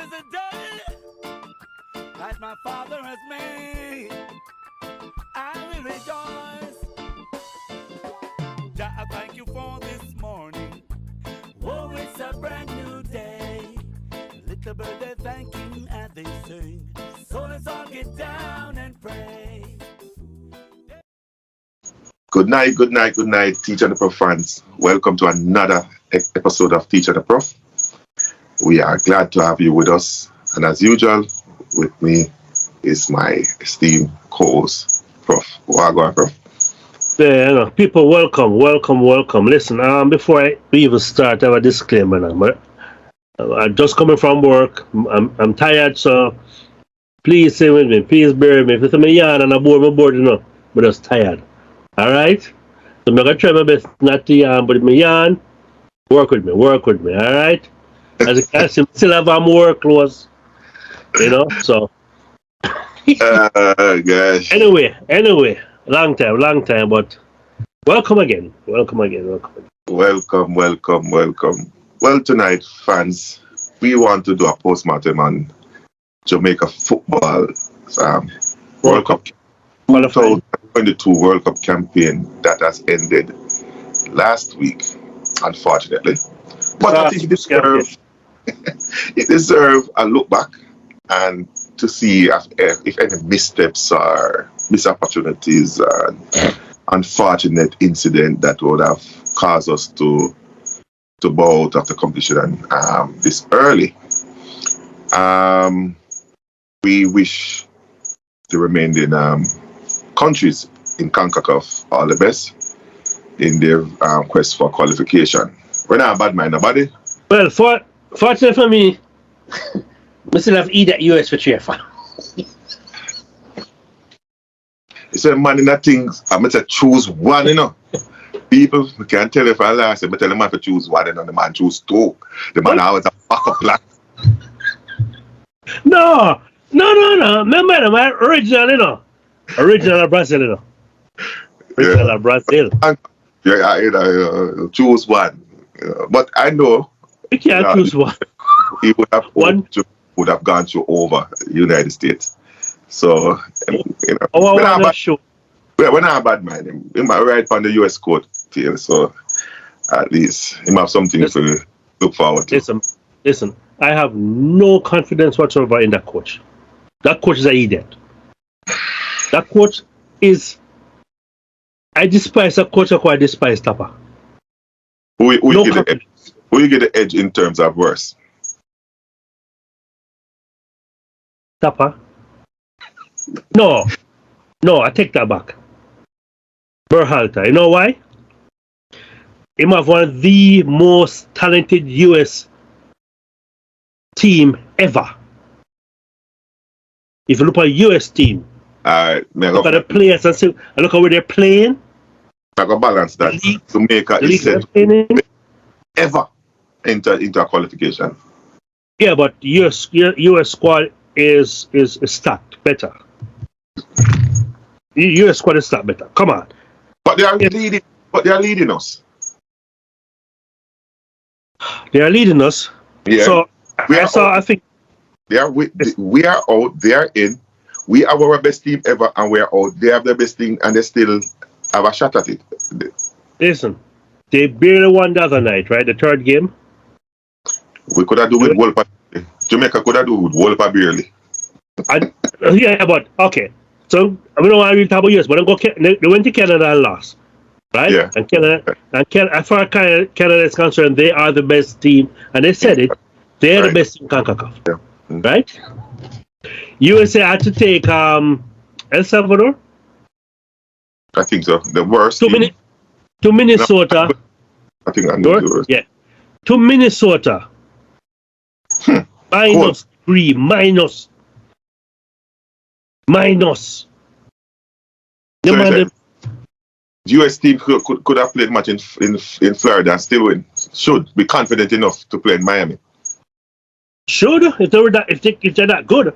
is a day that my Father has made. I will rejoice. Jah, I thank you for this morning. Oh, it's a brand new day. Little bird, they're thanking and they sing. So let's all get down and pray. Good night, Teacher and the Prof fans. Welcome to another episode of Teacher and the Prof. We are glad to have you with us. And as usual, with me is my esteemed co-host, Prof. Wagwan, Prof. Yeah, people, welcome. Listen, before we even start, I have a disclaimer now. But I'm just coming from work. I'm tired, so please stay with me. Please bear with me. If I'm yarn and I'm bored enough, but I'm just tired. All right? So I'm going to try my best not to yarn, but if I'm yarn, work with me. All right? As you can see, I still have more clothes. So. Gosh. Anyway, long time, but welcome again. Welcome. Well, tonight, fans, we want to do a postmortem on Jamaica football World Cup 2022 World Cup campaign that has ended last week, unfortunately. But I think it deserves a look back and to see if any missteps or missed opportunities and unfortunate incident that would have caused us to bow out of the competition this early. We wish the remaining countries in CONCACAF all the best in their quest for qualification. We're not a bad mind, nobody. Well, fortunately for me, we still have that US for cheer for. It's a man in that things. I'm going to choose one, People, we can't tell if I last. I tell the man to choose one, and the man choose two. The man always a backup plan. No. Remember, my original, Original Brazil, Original Brazil. Choose one. But I know. You can't choose one. He would have gone through over United States. So, we're not a bad man. He might ride on the US court tail, so at least he might have something to look forward to. Listen, I have no confidence whatsoever in that coach. That coach is an idiot. That coach is. I despise that coach, I despise Tapa. Who you get the edge in terms of worse? Tapa? No, I take that back. Berhalter. You know why? He might have one of the most talented US team ever. If you look at a US team, look at the players and look at where they're playing. I can balance that. Jamaica is said ever into a qualification. Yeah, but US squad is stacked better. US squad is stacked better. Come on. But they are leading us. They are leading us. Yeah. So I think we are out. They are in. We have our best team ever, and we are out. They have the best team, and they still have a shot at it. Listen, they barely won the other night, right? The third game. We could have do with Wolpa. Jamaica could have do with Wolpa barely. Yeah, but okay. So we don't want to really talk about US, but they went to Canada and lost, right? Yeah. And Canada, as far as Canada is concerned, they are the best team, and they said it. They are the best team in CONCACAF, right? USA had to take El Salvador. I think so. The worst. To Minnesota. I think I know the worst. Yeah. To Minnesota. -3. Minus. The US team could have played match in Florida and still win. Should be confident enough to play in Miami. Should if they're that good.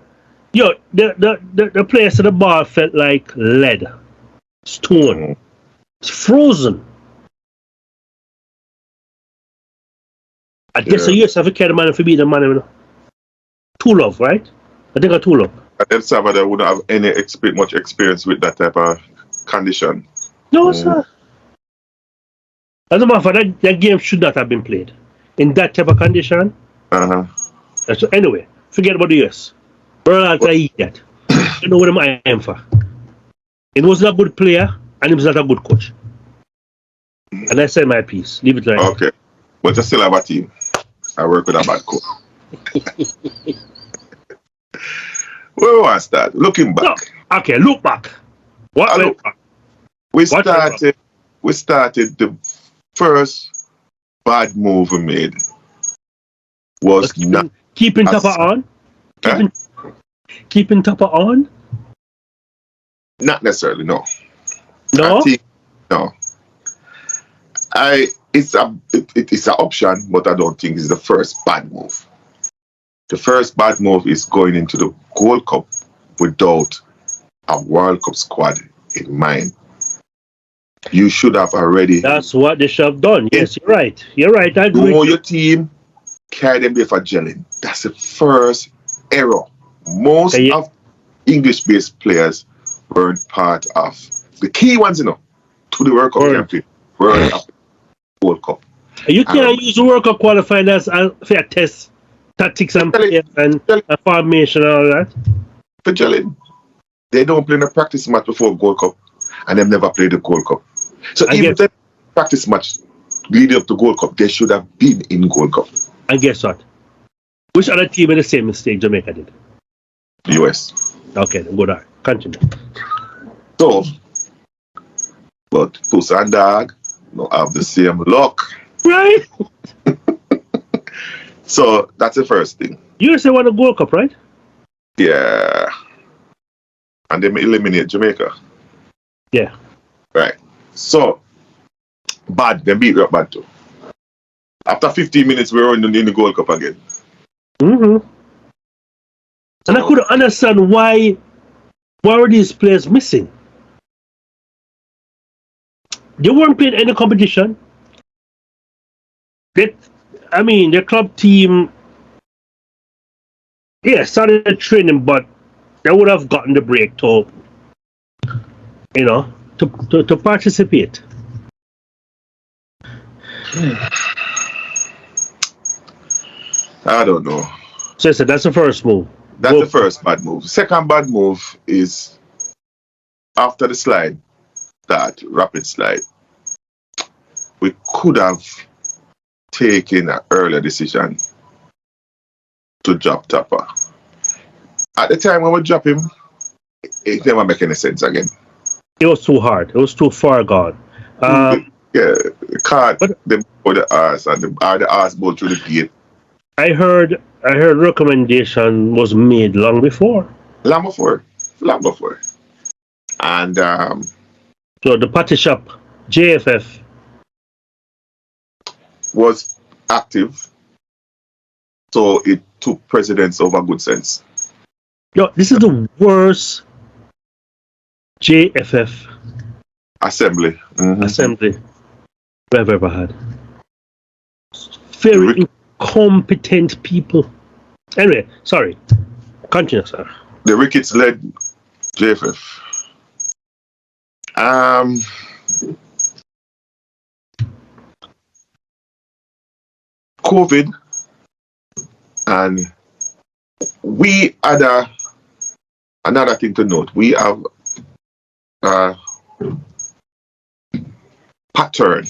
Yo, the players of the ball felt like lead, stone, it's frozen. I guess the US have to carry the man if we beat the man. Two Love, right? I think a Two Love. And El Salvador wouldn't have any much experience with that type of condition. No, sir. As a matter of fact, that game should not have been played in that type of condition. So anyway, forget about the US. We're not going to eat that. You know what I am for. He wasn't a good player, and he was not a good coach. And I said my piece. Leave it like that. Okay. But I still have a team. I work with a bad coach. Where was that? Looking back. No. Okay, look back. What went back? We started the first bad move we made was keeping Tupper on? Keeping Tupper on? Not necessarily, no. No? No. It's an option, but I don't think it's the first bad move. The first bad move is going into the Gold Cup without a World Cup squad in mind. You should have already. That's what they should have done. Yes, you're right. You're right. I agree. Know your team, carry them there for gelling. That's the first error. Most of English-based players weren't part of the key ones, to the World Cup campaign. World Cup. You can't use the World Cup qualifying as a fair test, tactics and formation and all that. For gelling. They don't play in a practice match before Gold Cup, and they've never played the Gold Cup. So even if they practice match leading up to Gold Cup, they should have been in Gold Cup. And guess what? Which other team made the same mistake Jamaica did? US. Okay, then go there. Continue. So, but Puss and Dog don't have the same luck. Right? So that's the first thing. USA won the Gold Cup, right? Yeah. And they eliminate Jamaica. Yeah. Right. So, bad. They beat up bad too. After 15 minutes, we're in the Gold Cup again. Mm-hmm. And I couldn't understand why were these players missing? They weren't playing any competition. The club team, started training, but they would have gotten the break to participate. I don't know. So that's the first move. That's the first bad move. Second bad move is after the slide, that rapid slide. We could have taken an earlier decision to drop Tupper. At the time when we drop him, it never make any sense again. It was too hard. It was too far gone. The card, them for the arse and the arse both through the gate. I heard recommendation was made long before. Long before. And so the party shop, JFF, was active. So it took precedence over good sense. Yo, this is the worst JFF assembly we've ever had. Very incompetent people. Anyway, sorry. Continue, sir. The Ricketts led JFF. COVID, and we had another thing to note. We have a pattern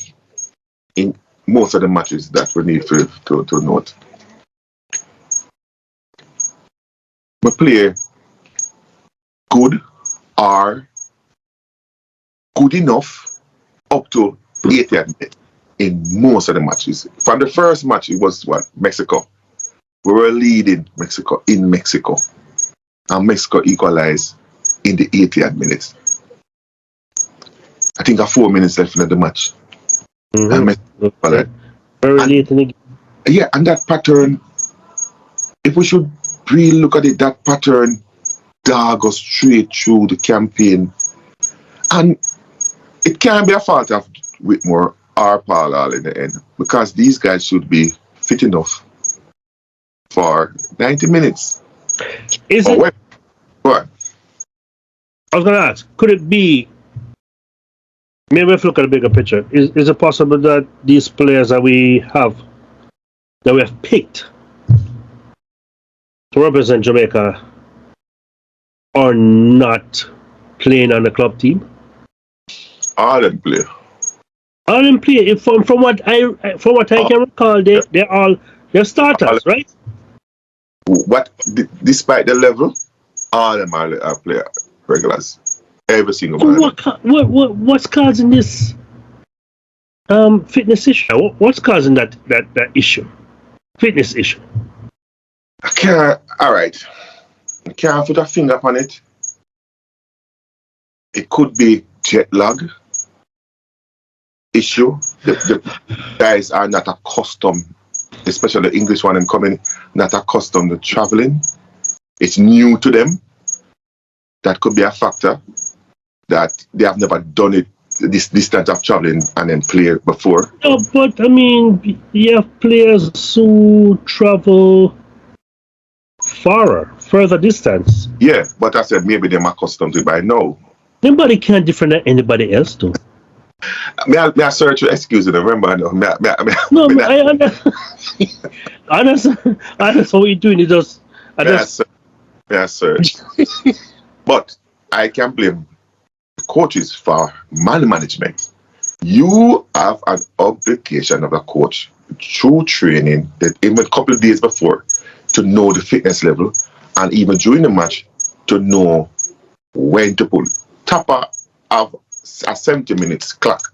in most of the matches that we need to note. We play good or good enough up to 80th minute in most of the matches. From the first match, it was Mexico. We were leading Mexico in Mexico, and Mexico equalized in the 80th minute. I think 4 minutes left in the match. Very late in the game. Yeah, and that pattern, if we should really look at it, that pattern dog us straight through the campaign. And it can't be a fault of Whitmore or Paul in the end, because these guys should be fit enough for 90 minutes. Is Oh, it? wait. What? I was going to ask. Could it be? Maybe if you look at a bigger picture, is it possible that these players that we have picked to represent Jamaica are not playing on the club team? All them play. All them play. From what I All, can recall, they're all, starters, right? despite the level, all them are player regulars. Every single So one of them. what's causing this fitness issue? What's causing that issue? Fitness issue. I can't. All right. I can't put a finger on it. It could be jet lag issue. The guys are not accustomed, especially the English one, and coming not accustomed to traveling. It's new to them. That could be a factor. That they have never done it this distance of traveling and then play before. No, but I mean, you have players who travel further distance. Yeah, but I said maybe they're accustomed to it by now. Nobody can different than anybody else do. May I search for excuses? Remember, no. No, I understand what you're doing. May I search? But I can blame coaches for man management. You have an obligation of a coach through training that even a couple of days before to know the fitness level, and even during the match to know when to pull. Tapper have a 70 minutes clock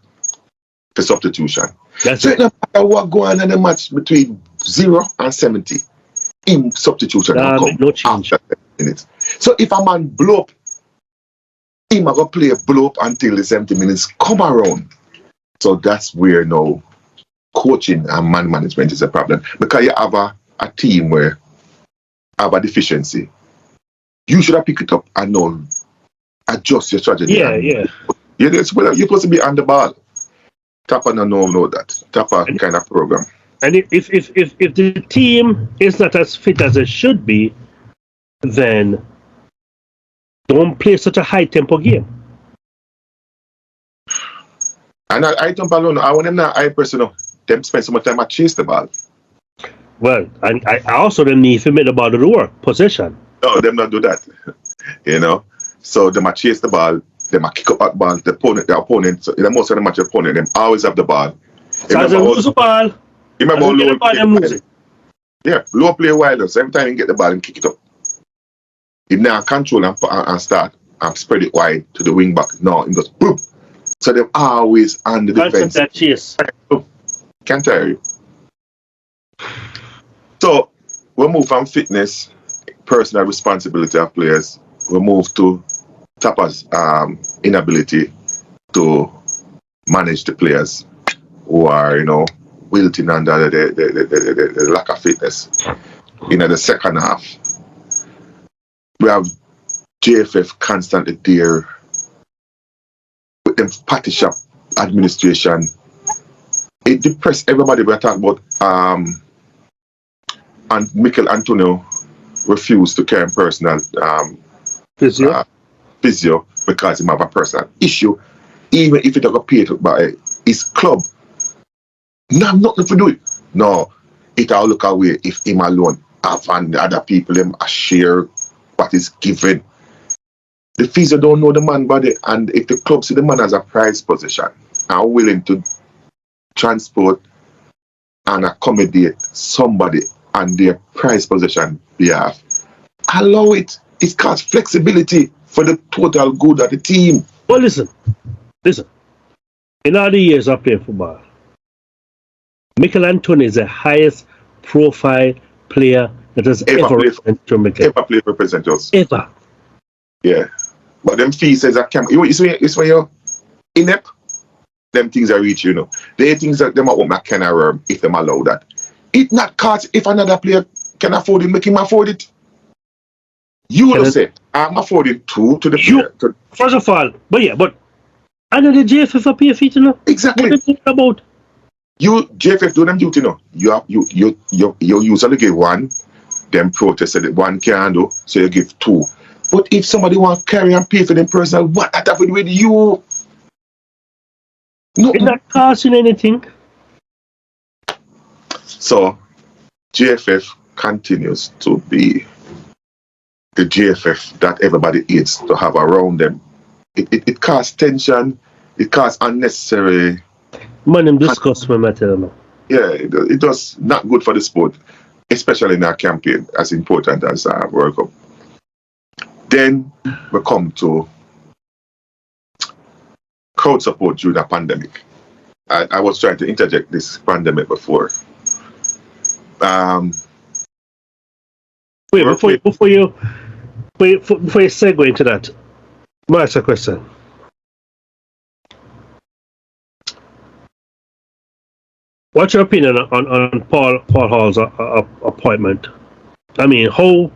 for substitution. So it no matter what going on in the match between 0 and 70, in substitution no change. after 10 minutes. So if a man blow up, he might go play a blow up until the 70 minutes come around. So that's where now coaching and man management is a problem. Because you have a team where have a deficiency. You should have picked it up and know adjust your strategy. Yeah. You're supposed to be on the ball. Tapper no know that. Tapper kind of program. And if the team is not as fit as it should be, then don't play such a high tempo game. And I don't alone. I want them not high personal. Them spend so much time to chase the ball. Well, and I also don't need to make the ball do the work, possession. No, them not do that. So they might chase the ball, they might kick up that ball, the opponent, so in the most of the match, the opponent, them always have the ball. So as they lose the ball, yeah, low play wild, so every time you get the ball and kick it up. If now control and start and spread it wide to the wing back, no, it goes boom. So they're always on the defense. That chase. Can't tell you. So we'll move from fitness, personal responsibility of players. We'll move to Tapper's inability to manage the players who are, wilting under the lack of fitness. In the second half, we have JFF constantly there with them party shop administration. It depressed everybody. We're talking about and Mikel Antonio refused to carry personal physio because he have a personal issue, even if it doesn't pay by his club. No, nothing to do it. No, it all look away if him alone have and the other people them share what is given. The physio don't know the man body, and if the club see the man as a prize position and willing to transport and accommodate somebody on their prize position behalf, allow it. It causes flexibility for the total good of the team. Well, listen. In all the years I played football, Mikel Antonio is the highest profile player that has ever represented us. Ever. Yeah. But them fees says that it's when you're inept, them things are reach, They things that them want can if them allow that. It not cost if another player can afford it, make him afford it. You would have said, I'm affording two to the player. First of all, but I know the JFF are pay feet, Exactly. What are you about? You JFF do them duty, You usually get one them protested that one can do, so you give 2. But if somebody want to carry and pay for them personal, what that happened with you? No. It's not costing anything. So GFF continues to be the GFF that everybody hates to have around them. It causes tension, it causes unnecessary. Man, them discuss me, I tell you. Yeah, it does not good for the sport, especially in our campaign, as important as World Cup. Then we come to crowd support during the pandemic. I was trying to interject this pandemic before. Wait, before you segue into that, may I ask a question? What's your opinion on Paul Hall's appointment? I mean, how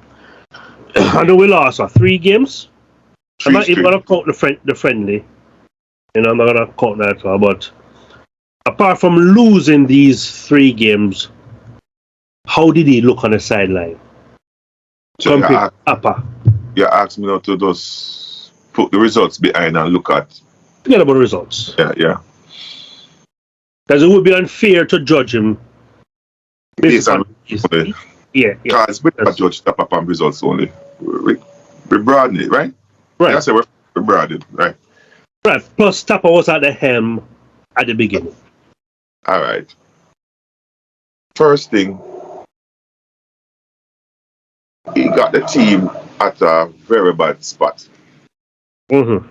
I know we lost 3 games. I'm not even gonna count the friendly. You know, I'm not gonna count that at all. But apart from losing these 3 games, how did he look on the sideline? So you asked me now to just put the results behind and look at. Forget about the results. Yeah. Because it would be unfair to judge him based on yeah. Because we don't judge upon results only. We broaden it, right? Right. I say we broaden it, right? Right. Plus, Tapper was at the helm at the beginning. All right. First thing, he got the team at a very bad spot. Mm-hmm.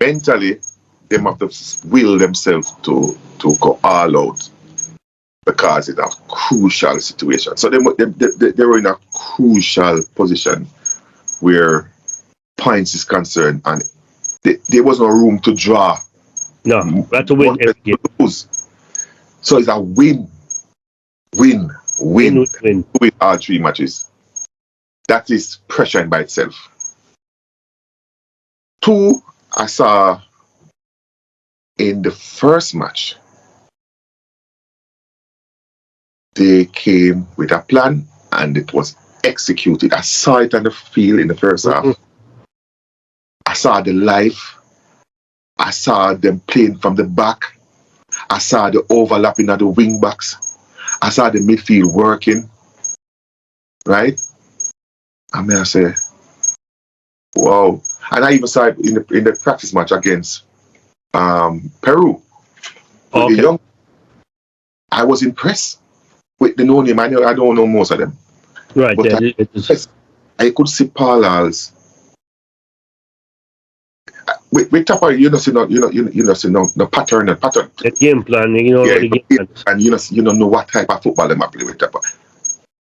Mentally, they have to will themselves to go all out because it's a crucial situation. So they were in a crucial position where points is concerned, and there was no room to draw. No, that's a win every game. So it's a win with all 3 matches. That is pressure by itself. 2, I saw in the first match, they came with a plan and it was executed. I saw it on the field in the first half. I saw the life. I saw them playing from the back. I saw the overlapping of the wing backs. I saw the midfield working. Right? I mean, I say, wow. And I even saw it in the practice match against Peru. Okay. The young, I was impressed with the no-name. I don't know most of them. Right. But I could see parallels. With Tapper, you know, see no pattern. The game plan, the game plan. And you don't know what type of football they might play with Tapper.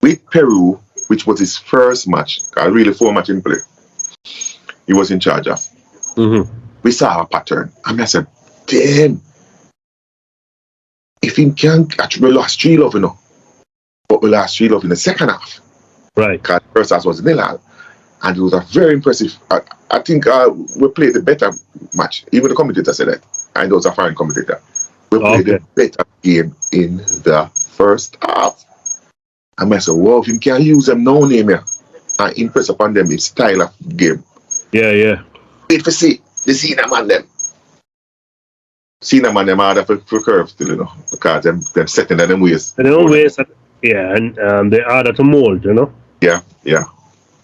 With Peru, which was his first match, really 4 match in play, he was in charge of. Mm-hmm. We saw a pattern. I mean, I said, damn, if he can catch, we lost 3-0, but we lost 3-0 in the second half. Right. Because the first half was nil, and it was a very impressive. I think we played the better match. Even the commentator said that, and it was a foreign commentator. We played the better game in the first half. I mean, I said, wow, if you can use them no name here and impress upon them his style of game. Yeah. Wait for see the senior man them. Senior man them harder for curve still, because them setting in them ways. And their own ways, and they're harder to mold, Yeah.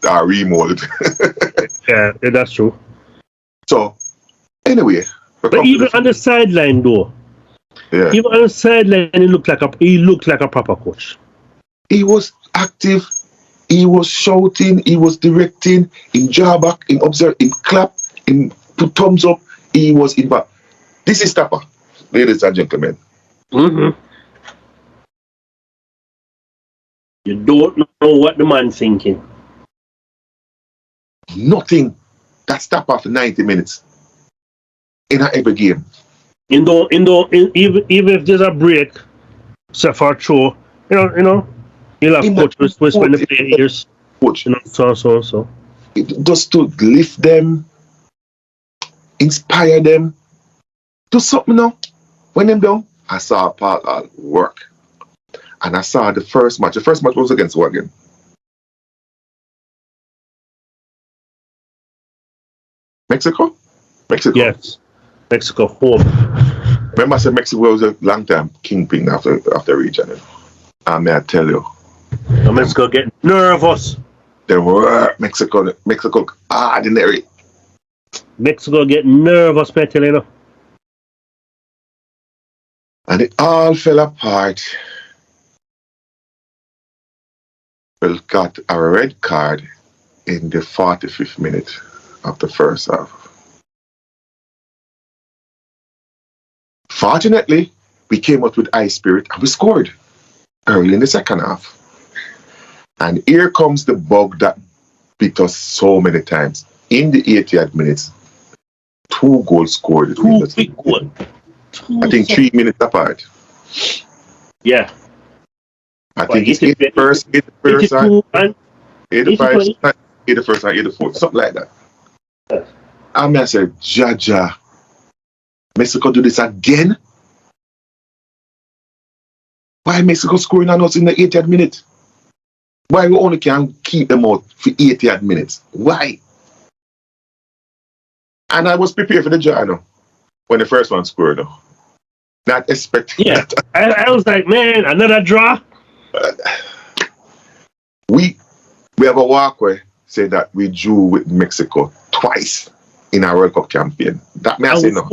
Remold. yeah, that's true. So, anyway. But even on the sideline, though. Yeah. Even on the sideline, he looked like a proper coach. He was active. He was shouting. He was directing. In jaw back. In observe. In clap. In put thumbs up. He was in back. This is Tapper, ladies and gentlemen. Mm-hmm. You don't know what the man's thinking. Nothing. That's Tapper for 90 minutes in every game. Even if there's a break, so far through, you'll have coaches who spend the players. Coach. So. Just to lift them, inspire them, do something When them done, I saw Paul work. And I saw the first match. The first match was against what again? Mexico? Mexico. Yes. Mexico home. Remember I said Mexico was a long time kingpin after region. May I tell you. And Mexico get nervous. They were Mexico ordinary. Mexico get nervous, man, tell you know. And it all fell apart. We got a red card in the 45th minute of the first half. Fortunately, we came out with high spirit and we scored early in the second half. And here comes the bug that beat us so many times. In the 80th minutes, 2 goals scored. Two big goals. I think 3 minutes apart. Yeah. I think it's 81st, 82 and 85, 81st and 84th, something like that. Yes. And I said, Jaja, Mexico do this again? Why Mexico scoring on us in the 80th minute? Why we only can keep them out for 80th minutes? Why? And I was prepared for the draw now, when the first one scored though. Not expecting that. I was like, man, another draw? We have a walkway say that we drew with Mexico twice in our World Cup campaign. That may I say no.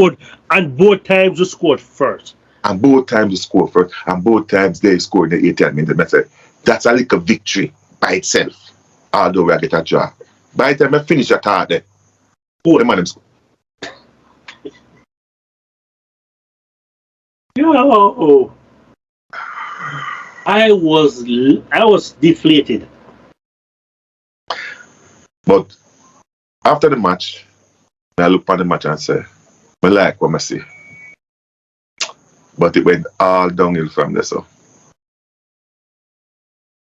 And both times we scored first. And both times we scored first. And both times they scored in the 80th minute. I said, that's a little victory by itself. Although we get a draw. By the time I finish that hard there, both them and them scored. Yo, I was deflated. But after the match, I look at the match and say, I like what I see. But it went all downhill from there, so.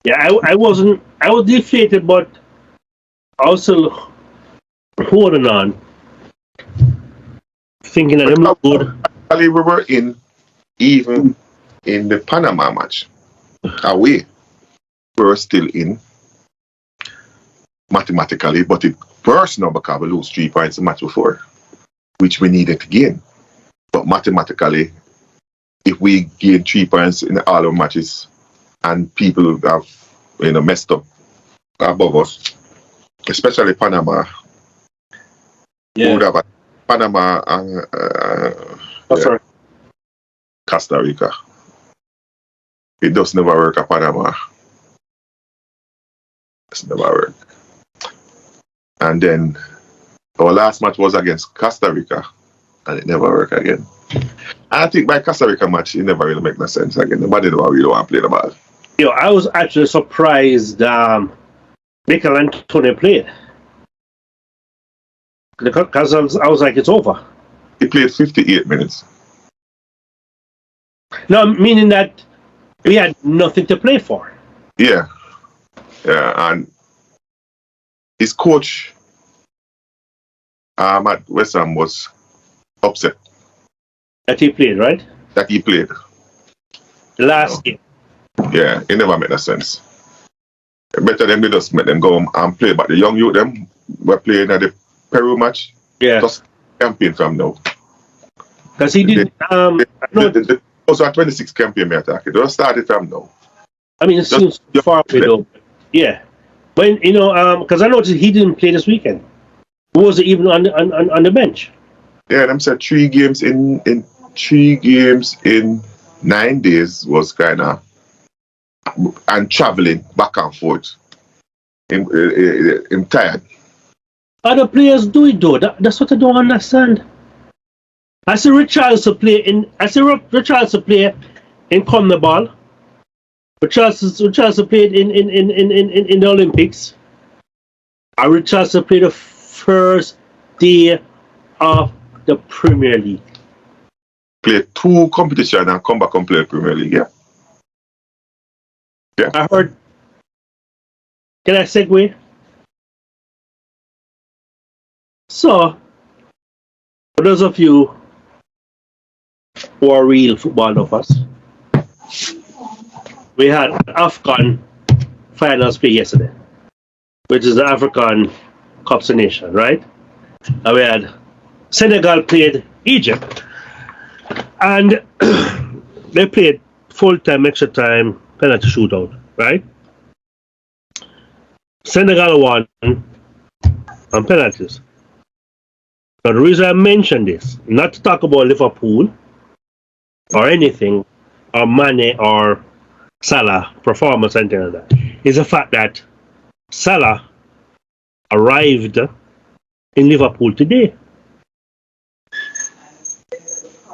Yeah, I was deflated, but also holding on. Thinking that I'm not good. Actually, we were even in the Panama match. Away. We were still in. Mathematically, but it burst now because we lose 3 points the match before, which we needed to gain. But mathematically, if we gain 3 points in all our matches and people have messed up above us, especially Panama, would have Panama and Costa Rica. It does never work at Panama. It's never work. And then our last match was against Costa Rica, and it never worked again. I think by Costa Rica match, it never really make no sense again. Nobody really want to play the ball. Yo, I was actually surprised Mikel Antonio played. Because I was like, it's over. He played 58 minutes. No, meaning that we had nothing to play for. Yeah. Yeah, and his coach at West Ham was upset. That he played, right? That he played. Last game. Yeah, it never made no sense. Better than they just let them go and play. But the young youth, them were playing at the Peru match. Yeah. Just campaign from now. Because he didn't. Also, a 26 campaign, me attack. They just started from now. I mean, it seems far away though. Yeah. When because I noticed he didn't play this weekend. Who was it even on the bench? Yeah, them said 3 games in 3 games in 9 days was kind of and traveling back and forth. I'm tired. Other players do it though. That's what I don't understand. I see Richarlison play in CONMEBOL. Richarlison played in the Olympics. And Richarlison played the first day of the Premier League. Play 2 competitions and come back and play Premier League, yeah. Yeah. I heard. Can I segue? So, for those of you who are real football lovers, we had AFCON finals play yesterday, which is the African Cup of Nations, right? We had Senegal played Egypt, and they played full time, extra time, penalty shootout, right? Senegal won on penalties. Now, the reason I mention this, not to talk about Liverpool or anything, or Mane or Salah performance, anything like that, is the fact that Salah arrived in Liverpool today,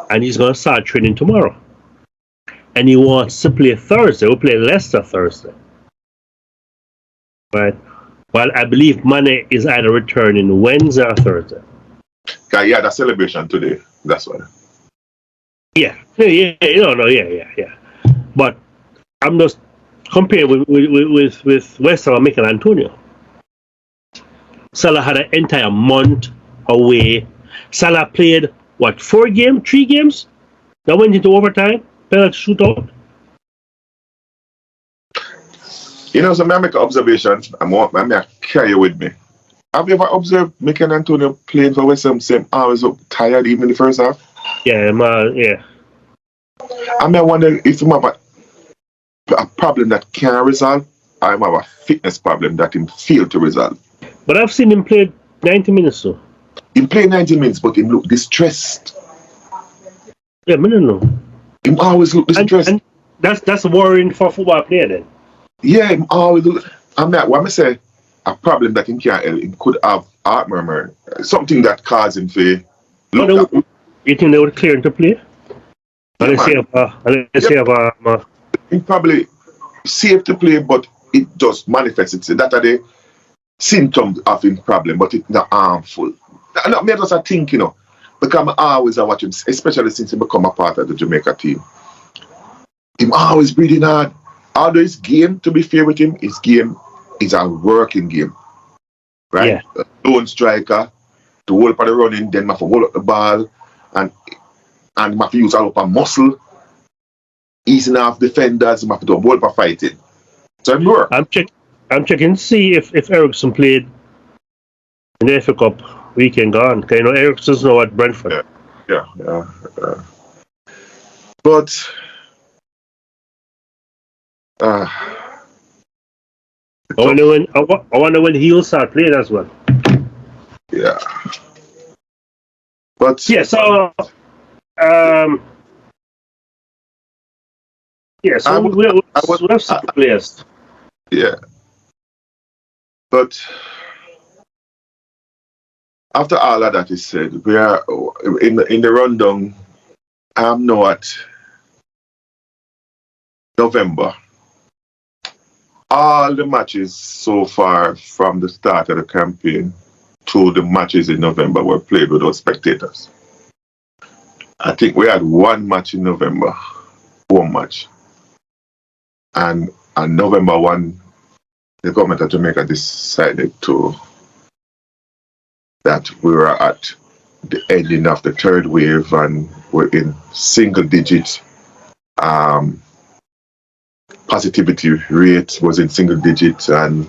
and he's going to start training tomorrow. And he wants to play Thursday. We'll play Leicester Thursday, right? Well, I believe Mane is either returning Wednesday or Thursday. Yeah, the celebration today. That's why. Yeah. Yeah. But I'm just comparing with West Ham and Mikel Antonio. Salah had an entire month away. Salah played what, 3 games that went into overtime, penalty shootout. So I make an observation. I carry you with me. Have you ever observed Mikel Antonio playing for West Ham? Same always up tired even in the first half. Yeah, yeah. I wonder if you have a problem that can't resolve, or you have a fitness problem that he failed to resolve. But I've seen him play 90 minutes though. He played 90 minutes, but he looked distressed. Yeah, I don't know. He always looked distressed. And that's worrying for a football player then. Yeah, he always look. What I say, a problem that he can't help. He could have heart murmur, something that caused him to look. You think they would clear him to play? Unless you have It's probably safe to play, but it just manifests itself. That are the symptoms of his problem, but it's not harmful. And me just think, because I always watch him, especially since he become a part of the Jamaica team. Him always breathing hard. Although his game, to be fair with him, his game is a working game. Right? Yeah. Lone striker, to hold up the running, then have to hold up the ball, and have to use all up a muscle. Easing off defenders, have to do a hold up fighting. So it works. I'm checking to see if Ericsson played in the FA Cup weekend gone. Because Ericsson's now at Brentford. Yeah. But I wonder when he'll start playing as well. Yeah. But yeah, so we have some players. Yeah. But after all of that is said, we are in the rundown. I'm now at November. All the matches so far from the start of the campaign to the matches in November were played without spectators. I think we had one match in November, one match. And on November 1, the government of Jamaica decided that we were at the ending of the third wave and we're in single digits. Positivity rate was in single digits and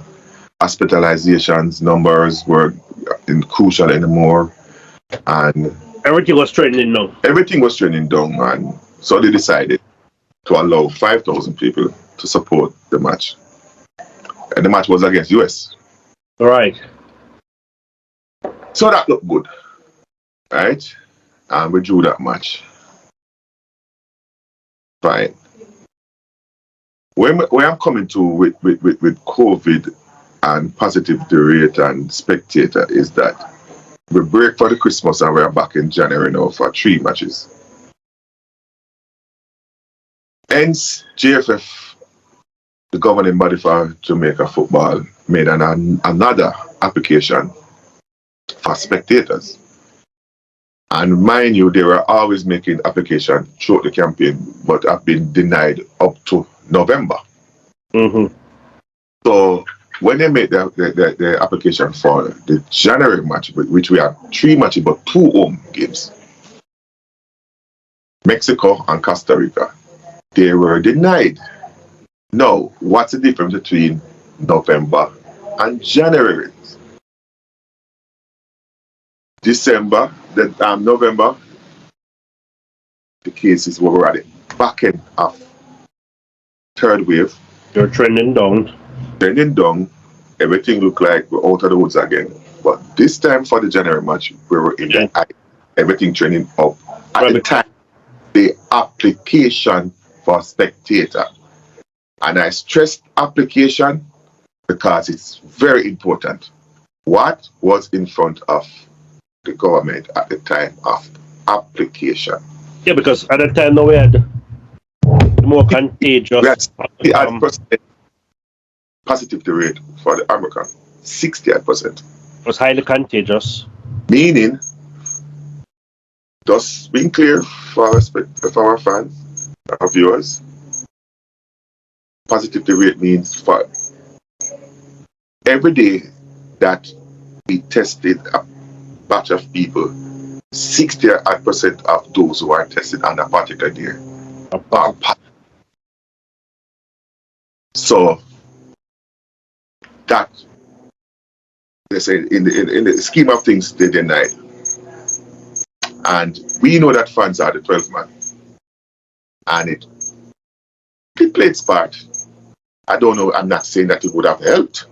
hospitalizations numbers were in crucial anymore, and everything was trending down. And so they decided to allow 5,000 people to support the match, and the match was against US. Right. So that looked good, right? And we drew that match. Fine. Where I'm coming to with COVID and positivity rate and spectator is that we break for the Christmas and we're back in January now for 3 matches. Hence, JFF, the governing body for Jamaica football, made another application for spectators. And mind you, they were always making application throughout the campaign, but have been denied up to November. Mm-hmm. So when they made the application for the January match, which we had 3 matches but 2 home games, Mexico and Costa Rica, they were denied. Now, what's the difference between November and January? December, then November, the cases were at the back end of third wave. You're trending down. Trending down, everything looked like we're out of the woods again. But this time for the January match, we were in the eye, everything trending up. At the time, the application for spectator, and I stressed application because it's very important. What was in front of the government at the time of application? Yeah, because at the time now we had the more contagious. We had positivity rate for the American, 68%. Was highly contagious. Meaning, just being clear for our fans, our viewers, positivity rate means for every day that we tested a batch of people, 68% of those who are tested on a particular day are positive. So that, they say, in the scheme of things, they deny. And we know that fans are the 12th man. And it played its part. I don't know, I'm not saying that it would have helped,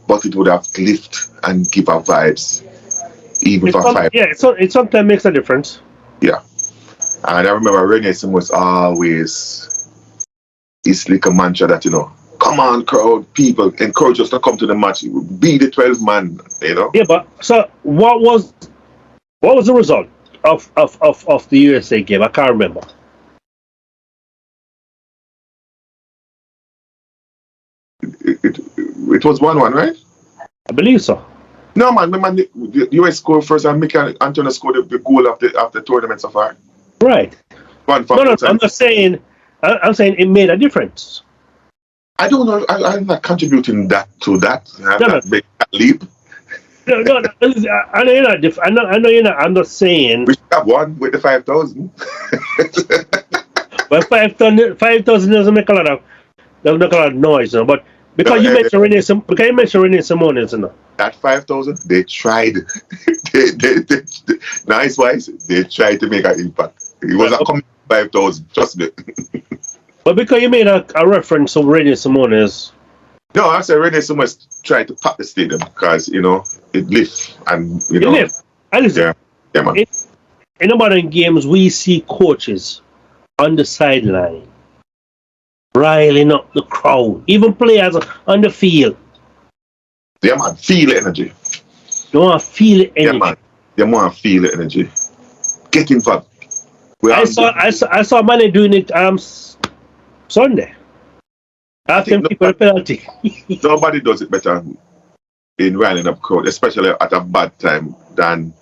but it would have lifted and give our vibes, even for 5. Yeah, it sometimes makes a difference. Yeah. And I remember Renee was always his little mantra that, come on, crowd, people, encourage us to come to the match, be the 12th man, Yeah, but so what was the result of the USA game? I can't remember. It was 1-1, right? I believe so. No, man. Remember the US scored first and Mikel Antonio scored the goal of the tournament so far. Right. No, I'm not saying. I'm saying it made a difference. I don't know. I'm not contributing to that. I'm not making that leap. No. I know you're not. I know you're not. I'm not saying. We should have won with the 5,000. But 5,000 doesn't make a lot of noise, But because you mentioned Renee Simone, That 5,000, they tried. they nice wise. They tried to make an impact. It was a coming 5,000. Trust me. But because you made a reference to Renee Simone's. No, I said Renee Simone tried to pack the stadium because it lifts and It lifts. Yeah, man. In the modern games, we see coaches on the sideline riling up the crowd, even players on the field. Yeah, man. Feel the energy. You want to feel the energy. Yeah, man. You want to feel the energy. Get involved. I saw Mane doing it Sunday. After people penalty. Nobody does it better in riling up crowd, especially at a bad time than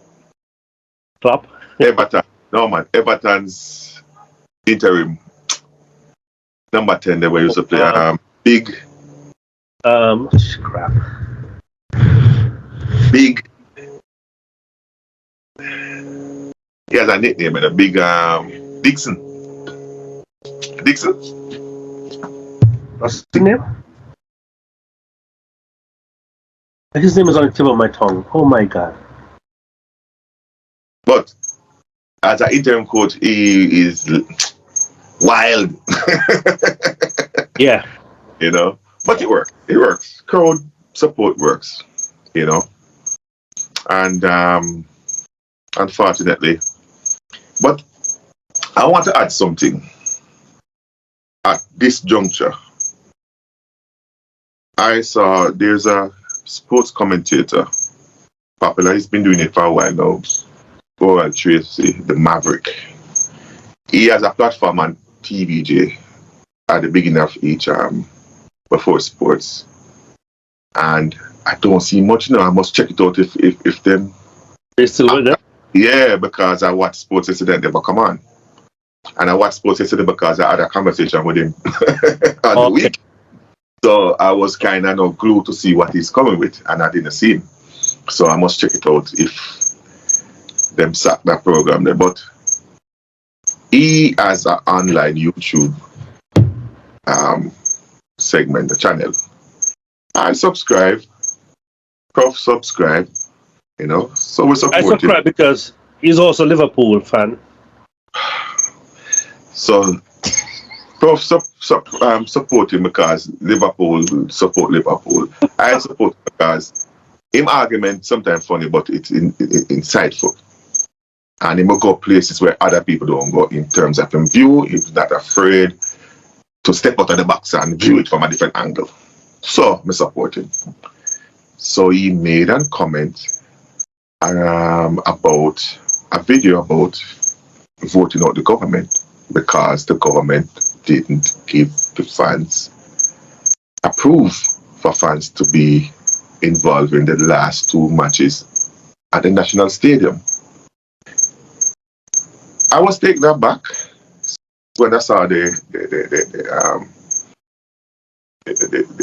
Klopp. Everton. No, man. Everton's interim number 10 they were used to play. Big. Crap. Big. He has a nickname, a big Dixon. What's his name? His name is on the tip of my tongue. Oh my god. But as an interim coach, he is wild. Yeah. But it works. It works. Crowd support works. And unfortunately, but I want to add something. At this juncture, I saw there's a sports commentator, popular. He's been doing it for a while now. Oral Tracy, the Maverick. He has a platform on TVJ at the beginning of each before sports, and I don't see much now. I must check it out if them. They still with that? Yeah, because I watched Sports Yesterday and they come on. And I watched Sports Yesterday because I had a conversation with him on the week. So I was kind of glued to see what he's coming with, and I didn't see him. So I must check it out if them sack that program there. But he has an online YouTube segment, the channel. I subscribe, Prof subscribe, You know, so we I support him. surprised because he's also a Liverpool fan. So, support him because Liverpool support Liverpool. I support him because him argument sometimes funny, but it's insightful. And he will go places where other people don't go in terms of him view. He's not afraid to step out of the box and view it from a different angle. So, I support him. So he made a comment about a video about voting out the government because the government didn't give the fans approve for fans to be involved in the last two matches at the National Stadium. I was taken aback when I saw the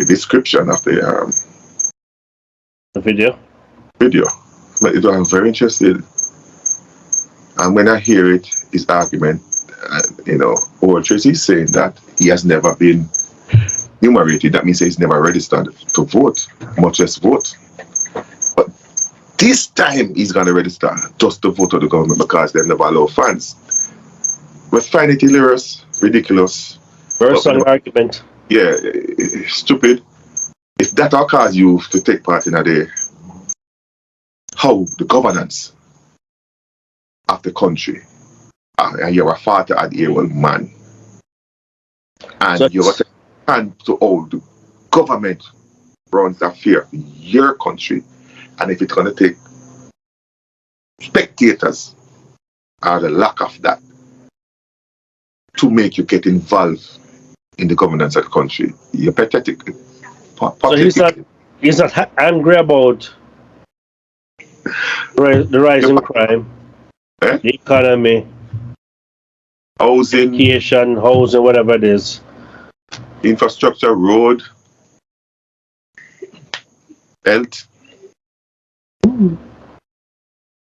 description of the video. But it was very interested. And when I hear it, his argument, Tracy is saying that he has never been numerated. That means he's never registered to vote, much less vote. But this time he's going to register just to vote for the government because they never allow fans. We find it hilarious, ridiculous. Very strong argument. Yeah, stupid. If that will cause you to take part in how the governance of the country, and you're a 40-year-old man, and so you're hand to all the government runs affairs in your country, and if it's going to take spectators or the lack of that to make you get involved in the governance of the country, you're pathetic. So he's not angry about the rising crime, the economy, housing, education, whatever it is, infrastructure, road, health.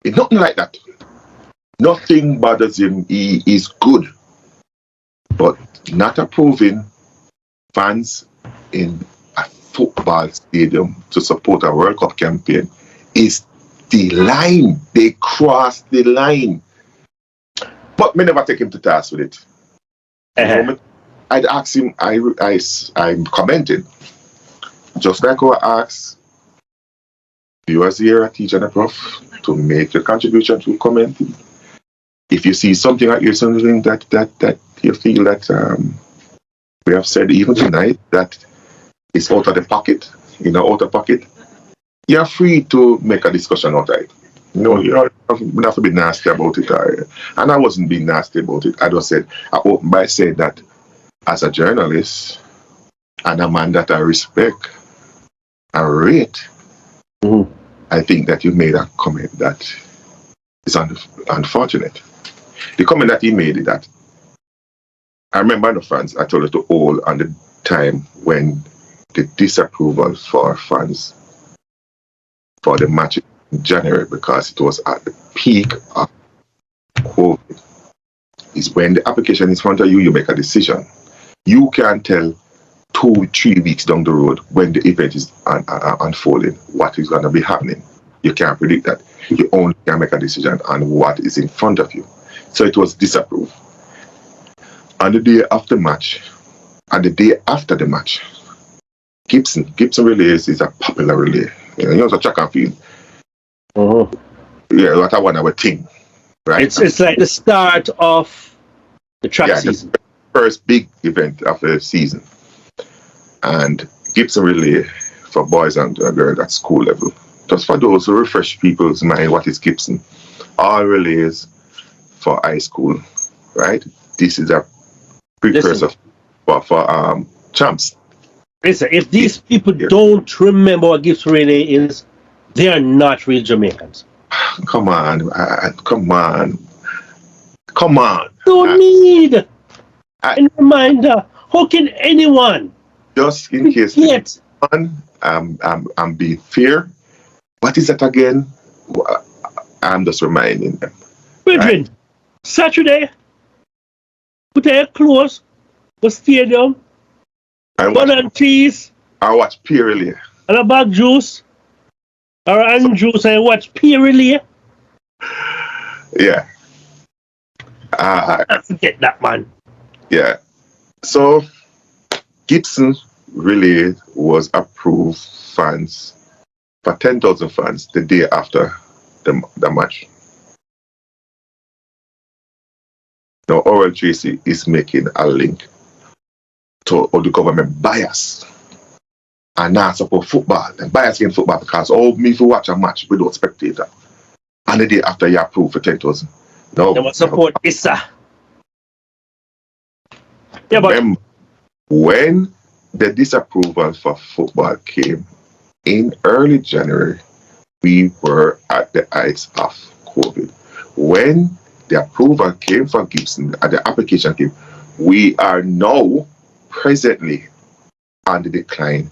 It's nothing like that. Nothing bothers him. He is good, but not approving fans in a football stadium to support a World Cup campaign is the line. They cross the line. But me never take him to task with it. I'd ask him, I'm commenting. Just like I asked viewers here at Teach and a Prof to make your contribution to commenting. If you see something like you, something that you feel that we have said even tonight that is out of the pocket, out of pocket, you're free to make a discussion out of it. You don't have to be nasty about it. And I wasn't being nasty about it. I just said, I opened by saying that as a journalist and a man that I respect and rate, I think that you made a comment that is unfortunate. The comment that he made is that I remember the fans, I told you to all on the time when the disapproval for fans for the match in January because it was at the peak of COVID. Is when the application is in front of you, you make a decision. You can tell 2-3 weeks down the road when the event is unfolding what is going to be happening. You can't predict that. You only can make a decision on what is in front of you. So it was disapproved. On the day of the match, and the day after the match, Gibson relays is a popular relay. It's a track and field. Yeah, what I want our thing, right? It's like the start of the track season. The first big event of the season. And Gibson relay for boys and girls at school level. Just for those who refresh people's mind, what is Gibson? All relays for high school, right? This is a precursor for champs. Listen, if these people don't remember what Gibson relay is, they are not real Jamaicans. Come on. Don't need a reminder. How can anyone? Just in case I'm being fair. What is that again? I'm just reminding them. Brethren, Saturday, put your clothes, the stadium, bun and cheese. I watch peer earlier. And a bag juice. Or Andrew say watch peer relay. Yeah. I forget that, man. Yeah. So Gibson really was approved fans for 10,000 fans the day after the match. Now, Oral Tracy is making a link to all the government bias and not support football. And bias against football because me if you watch a match without spectator and the day after you approve for 10,000. No. They must support Issa. Yeah, but remember, when the disapproval for football came in early January, we were at the heights of COVID. When the approval came for Gibson and the application came, we are now presently on the decline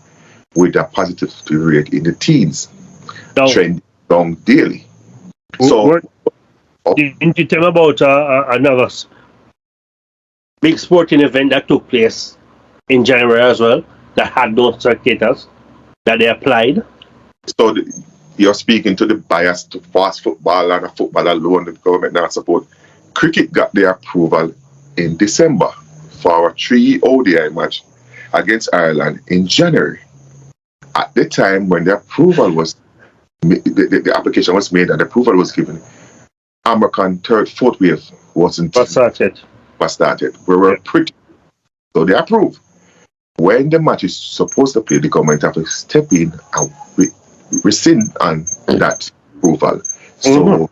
with a positivity rate in the teens, trending down daily. So, didn't you tell me about another big sporting event that took place in January as well that had no spectators that they applied? So you're speaking to the bias to fast football and a football alone, the government not support. Cricket got their approval in December for a 3 ODI match against Ireland in January. At the time when the approval was, the application was made and the approval was given, American fourth wave wasn't started. We were pretty, so they approved. When the match is supposed to play, the government have to step in and rescind on that approval. So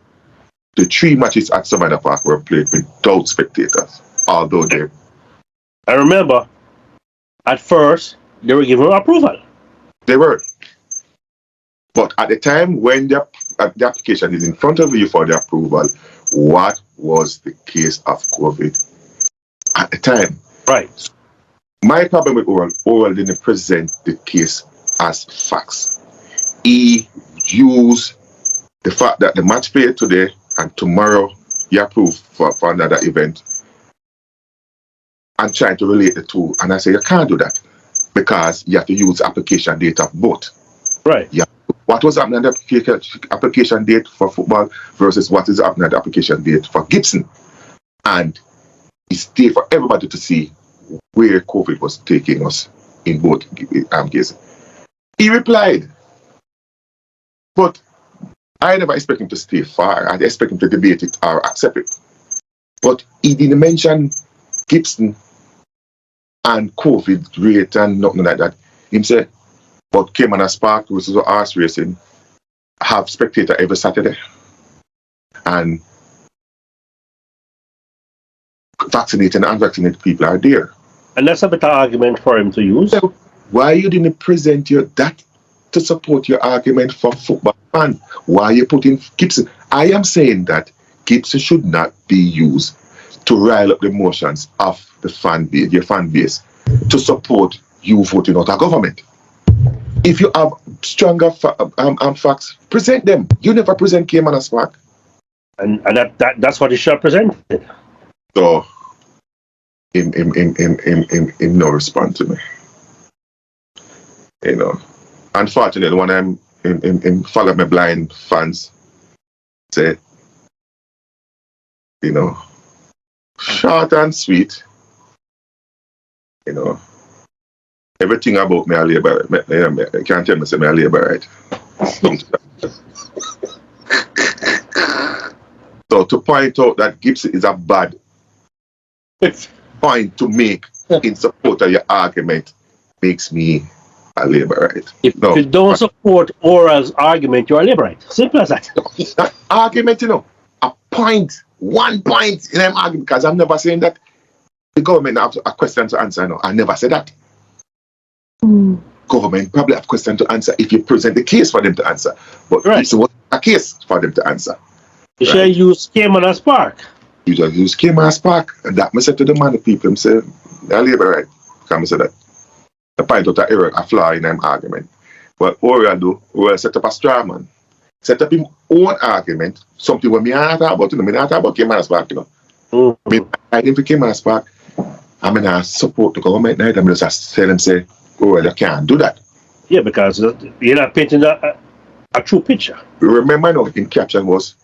the 3 matches at Savannah Park were played without spectators, although they. I remember at first they were given approval. They were. But at the time when the application is in front of you for the approval, what was the case of COVID at the time? Right. My problem with Oral didn't present the case as facts. He used the fact that the match played today and tomorrow he approved for another event and trying to relate the two. And I say you can't do that because you have to use application date of both. Right. Yeah. What was happening at the application date for football versus what is happening at the application date for Gibson? And it's there for everybody to see where COVID was taking us in both cases. He replied, but I never expect him to stay far. I expect him to debate it or accept it. But he didn't mention Gibson and COVID rate and nothing like that. He said, but Cayman and Spark, which is horse racing, have spectator every Saturday. And vaccinated and unvaccinated people are there. And that's a better argument for him to use. So why you didn't present that to support your argument for football fan? Why you putting Gibson? I am saying that Gibson should not be used to rile up the emotions of the fan base, your fan base, to support you voting out a government. If you have stronger facts, present them. You never present Cayman and Spark. And that's what he should have presented. So him no respond to me. You know. Unfortunately, when I'm in follow my blind fans say, you know, short and sweet, you know, everything about me I labor right. I can't tell me say me I labor right. So to point out that Gibson is a bad point to make in support of your argument makes me a labor right. If you don't support Oral's argument, you're a labor right. Simple as that. It's not argument, you know. A point, 1 point in them argument, because I'm never saying that the government have a question to answer. No, I never said that. Government probably have a question to answer if you present the case for them to answer. But it's a case for them to answer. You should use Cayman and Spark. You just use Cayman and Spark. And that I said to the man, the people, I say, they're labor right. Can I say that? The point out a flaw in them argument. But Oral set up a straw man. Set up his own argument, something when me not talk about, you know, me not talk about Cayman and Spark, you know. Me I didn't for Cayman and Spark. I mean, I support the government now. I mean, just tell them, say, Oral, you can't do that. Yeah, because you're not painting A true picture. Remember now, in caption was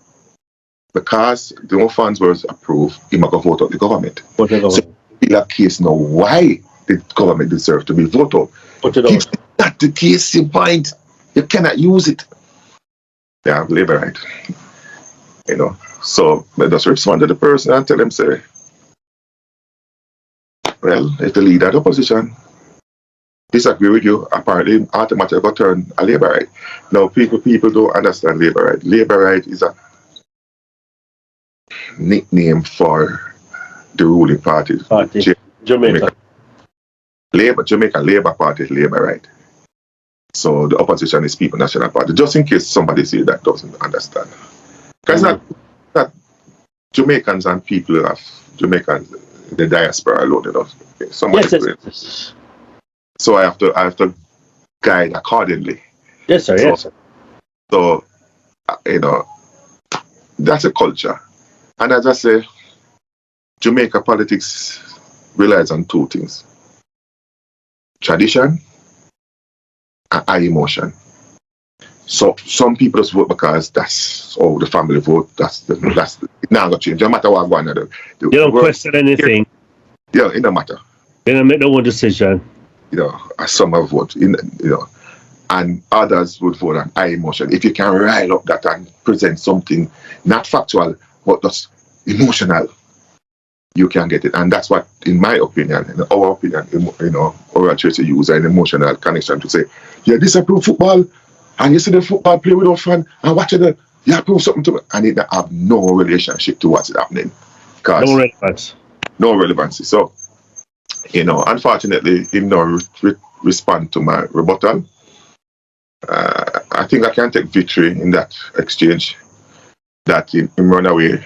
because the funds were approved, he might go vote out the government. Whatever. So in that case now, why the government deserves to be voted out? If that's the case, you point, you cannot use it. They have labor right. You know. So they just respond to the person and tell them, say, well, if the leader of the opposition disagree with you, apparently automatically go turn a labor right. Now people don't understand labor right. Labor right is a nickname for the ruling party. Jamaica. Jamaica Labour Party is Labour right. So the opposition is People National Party. Just in case somebody say that doesn't understand. Because that Jamaicans and people of Jamaicans, the diaspora alone, you know. Yes. So I have to guide accordingly. Yes, sir. Yes, sir. So you know, that's a culture. And as I say, Jamaica politics relies on two things: tradition and emotion. So some people just vote because that's the family vote. That's now not change. No matter what one of them. You don't question anything. Yeah, it don't matter. They don't make no one decision. You know, some have vote. You know, and others would vote on high emotion. If you can rile up that and present something not factual but just emotional, you can get it. And that's what, in my opinion, in our opinion, you know, Oral Tracy use an emotional connection to say, yeah, disapprove football, and you see the football play without fun, and watch it, you approve something to it, and it have no relationship to what's happening. No relevance. No relevancy. So, you know, unfortunately, he no respond to my rebuttal. I think I can take victory in that exchange. That him run away.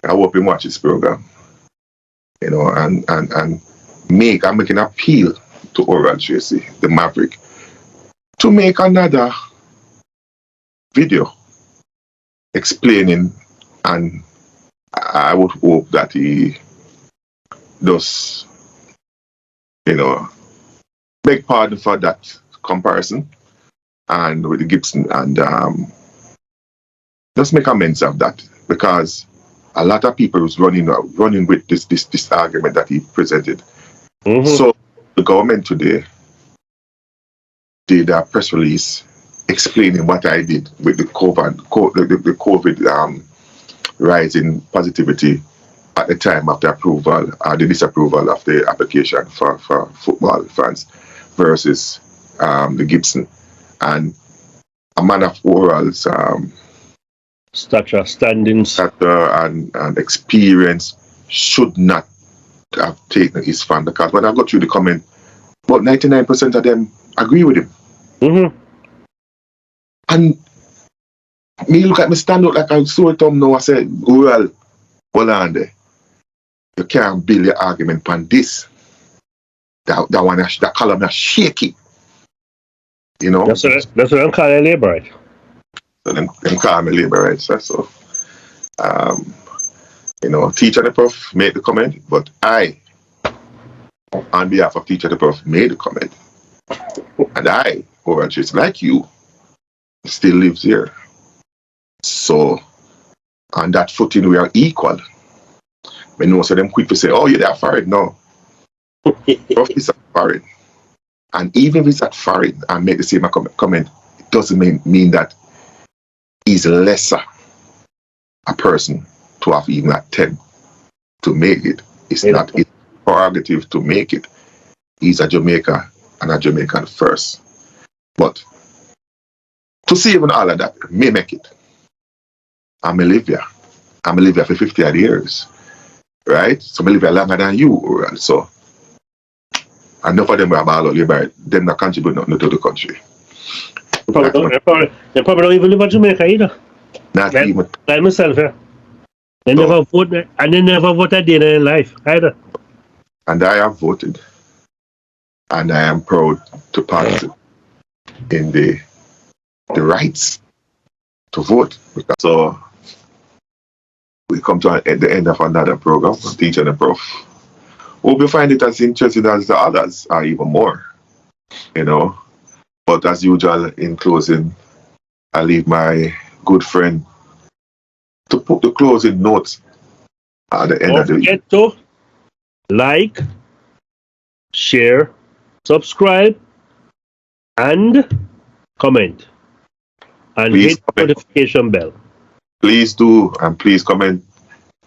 I hope him watch this program. You know, and I'm making an appeal to Oral Tracy, the Maverick, to make another video explaining, and I would hope that he does, you know, beg pardon for that comparison and with the Gibson, and just make amends of that, because a lot of people was running with this argument that he presented. Mm-hmm. So the government today did a press release explaining what I did with the COVID rise in positivity at the time of the approval, the disapproval of the application for football fans versus the Gibson. And a man of Oral's stature, standings, and experience should not have taken his fan, because when I got through the comment, about 99% of them agree with him. Mm-hmm. And me look at me stand out like I saw it now. I said, well, hold on there. You can't build your argument on this. That column is shaky. You know? That's what I'm calling labor right. So them call me labor rights. So you know, Teacher the Prof made the comment, but I, on behalf of Teacher the Prof, made the comment. And I, Oral Tracy, like you, still lives here. So on that footing we are equal. But no, so them quick to say, oh yeah, they're foreign. No. Prof is at foreign. And even if it's at foreign and make the same comment, it doesn't mean that he's lesser a person to have even at 10 to make it. It's not his prerogative to make it. He's a Jamaica and a Jamaican first. But to see even all of that, may make it. I'm a live here. I'm a live here for 50 odd years. Right? So I live here longer than you, Oral. So enough of them were about labor, them not contribute nothing to the country. They probably don't even live in Jamaica either. Not even. Like myself, yeah. They never vote, and they never voted in their life either. And I have voted, and I am proud to participate in the rights to vote. So we come to the end of another program, Teacher the Prof. Hope you find it as interesting as the others, or even more, you know. But as usual, in closing, I leave my good friend to put the closing notes at the end Don't of the forget to like, share, subscribe, and comment. And Please hit the comment. notification bell. Please do, and please comment.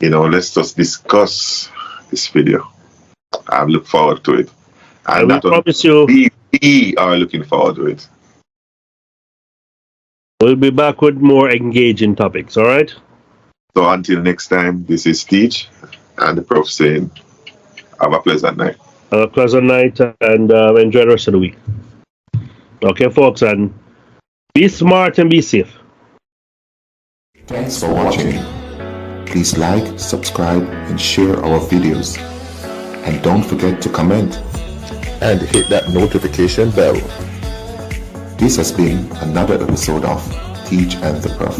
Let's just discuss this video. I look forward to it. I And will that promise you we are looking forward to it. we'll be back with more engaging topics, all right? So until next time, this is Teach and the Prof saying, have a pleasant night. Have a pleasant night and enjoy the rest of the week. Okay, folks, and be smart and be safe. Thanks for watching. Please like, subscribe, and share our videos. And don't forget to comment and hit that notification bell. This has been another episode of Teach and the Prof.